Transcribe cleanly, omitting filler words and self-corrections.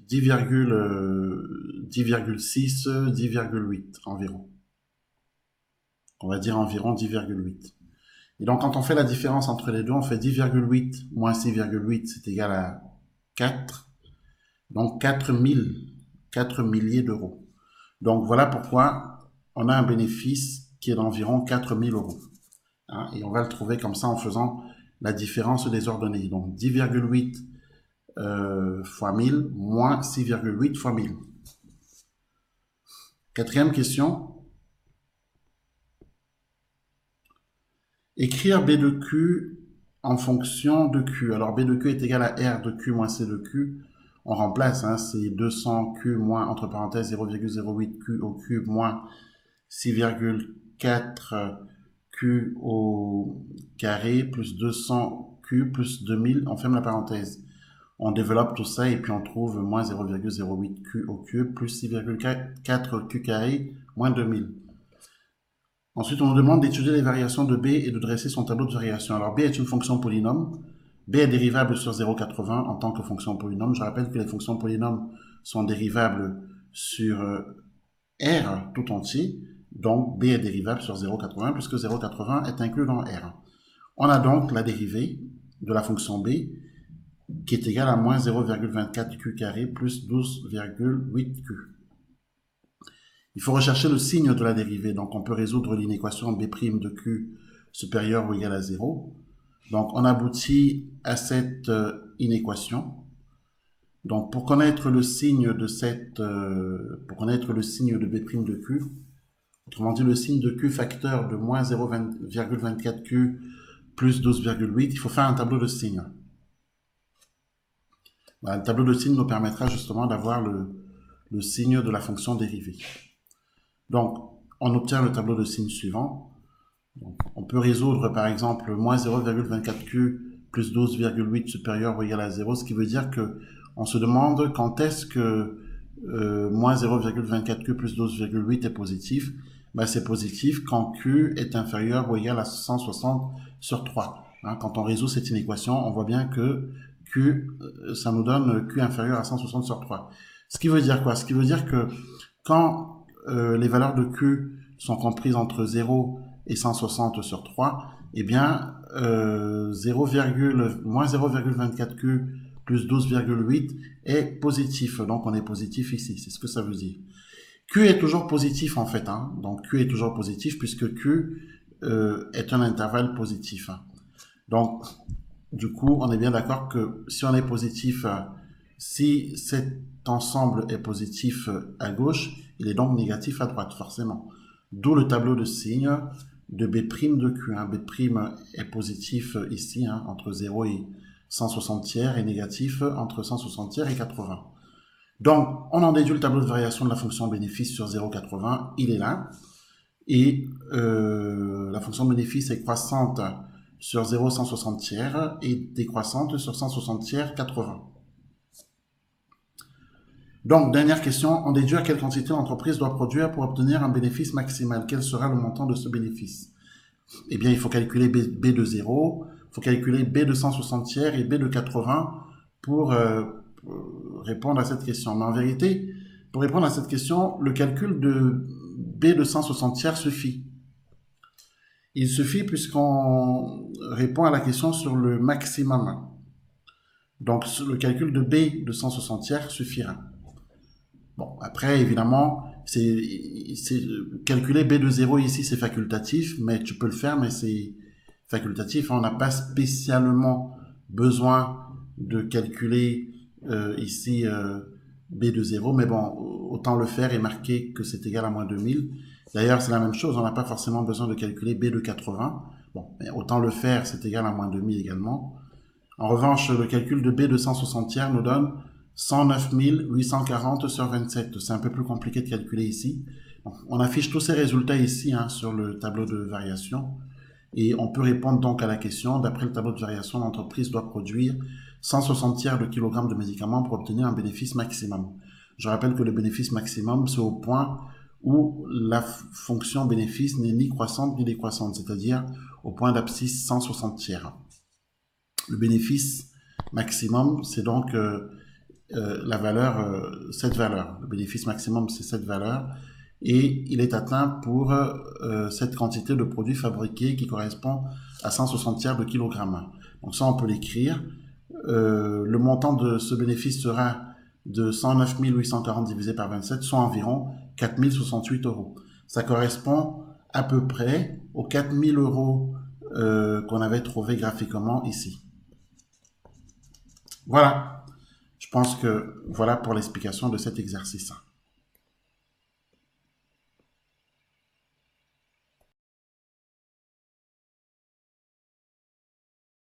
10,6, 10,8 environ. On va dire environ 10,8. Et donc, quand on fait la différence entre les deux, on fait 10,8 moins 6,8, c'est égal à 4. Donc, 4 milliers d'euros. Donc, voilà pourquoi on a un bénéfice qui est d'environ 4 000 euros. Hein, et on va le trouver comme ça en faisant la différence des ordonnées. Donc, 10,8 fois 1000 moins 6,8 fois 1000. Quatrième question. Écrire B de Q en fonction de Q. Alors, B de Q est égal à R de Q moins C de Q. On remplace, hein, c'est 200 Q moins, entre parenthèses, 0,08 Q au cube moins 6,4 Q au carré plus 200 Q plus 2000. On ferme la parenthèse. On développe tout ça et puis on trouve moins 0,08 Q au cube plus 6,4 Q carré moins 2000. Ensuite, on nous demande d'étudier les variations de B et de dresser son tableau de variation. Alors, B est une fonction polynôme. B est dérivable sur 0,80 en tant que fonction polynôme. Je rappelle que les fonctions polynômes sont dérivables sur R tout entier. Donc, B est dérivable sur 0,80 puisque 0,80 est inclus dans R. On a donc la dérivée de la fonction B qui est égale à moins 0,24 Q carré plus 12,8 Q. Il faut rechercher le signe de la dérivée. Donc, on peut résoudre l'inéquation B' de Q supérieur ou égal à 0. Donc, on aboutit à cette inéquation. Donc, pour connaître le signe de B' de Q, autrement dit le signe de Q facteur de moins 0,24 Q plus 12,8, il faut faire un tableau de signes. Voilà, le tableau de signes nous permettra justement d'avoir le signe de la fonction dérivée. Donc, on obtient le tableau de signes suivant. Donc, on peut résoudre par exemple moins 0,24 Q plus 12,8 supérieur ou égal à 0, ce qui veut dire que on se demande quand est-ce que moins 0,24 Q plus 12,8 est positif. Ben, c'est positif quand Q est inférieur ou égal à 160 sur 3. Hein, quand on résout cette inéquation, on voit bien que Q, ça nous donne Q inférieur à 160 sur 3. Ce qui veut dire quoi? Ce qui veut dire que quand les valeurs de Q sont comprises entre 0 et 160 sur 3, eh bien, moins 0,24 Q plus 12,8 est positif. Donc, on est positif ici. C'est ce que ça veut dire. Q est toujours positif, en fait. Hein. Donc, Q est toujours positif puisque Q est un intervalle positif. Hein. Donc, du coup, on est bien d'accord que si on est positif, si cet ensemble est positif à gauche, il est donc négatif à droite, forcément. D'où le tableau de signes de B' de Q. Hein. B' est positif ici, hein, entre 0 et 160 tiers, et négatif entre 160 tiers et 80. Donc, on en déduit le tableau de variation de la fonction bénéfice sur 0,80. Il est là. Et la fonction bénéfice est croissante sur 0,160 tiers et décroissante sur 160 tiers 80. Donc, dernière question, on déduit à quelle quantité l'entreprise doit produire pour obtenir un bénéfice maximal. Quel sera le montant de ce bénéfice? Eh bien, il faut calculer B de 0, il faut calculer B de 160 tiers et B de 80 pour répondre à cette question. Mais en vérité, pour répondre à cette question, le calcul de B de 160 tiers suffit. Il suffit puisqu'on répond à la question sur le maximum. Donc, le calcul de B de 160 tiers suffira. Bon, après, évidemment, calculer B de 0 ici, c'est facultatif, mais tu peux le faire, mais c'est facultatif. On n'a pas spécialement besoin de calculer ici B de 0, mais bon, autant le faire et marquer que c'est égal à moins 2000. D'ailleurs, c'est la même chose, on n'a pas forcément besoin de calculer B de 80. Bon, mais autant le faire, c'est égal à moins 2000 également. En revanche, le calcul de B de 160 tiers nous donne 109 840 sur 27. C'est un peu plus compliqué de calculer ici. Donc, on affiche tous ces résultats ici hein, sur le tableau de variation. Et on peut répondre donc à la question, d'après le tableau de variation, l'entreprise doit produire 160 tiers de kilogrammes de médicaments pour obtenir un bénéfice maximum. Je rappelle que le bénéfice maximum, c'est au point où la fonction bénéfice n'est ni croissante ni décroissante, c'est-à-dire au point d'abscisse 160 tiers. Le bénéfice maximum, c'est donc la valeur, cette valeur. Le bénéfice maximum, c'est cette valeur. Et il est atteint pour cette quantité de produits fabriqués qui correspond à 160 tiers de kilogramme. Donc ça, on peut l'écrire. Le montant de ce bénéfice sera de 109 840 divisé par 27, soit environ 4 068 euros. Ça correspond à peu près aux 4 000 euros qu'on avait trouvé graphiquement ici. Voilà. Je pense que voilà pour l'explication de cet exercice.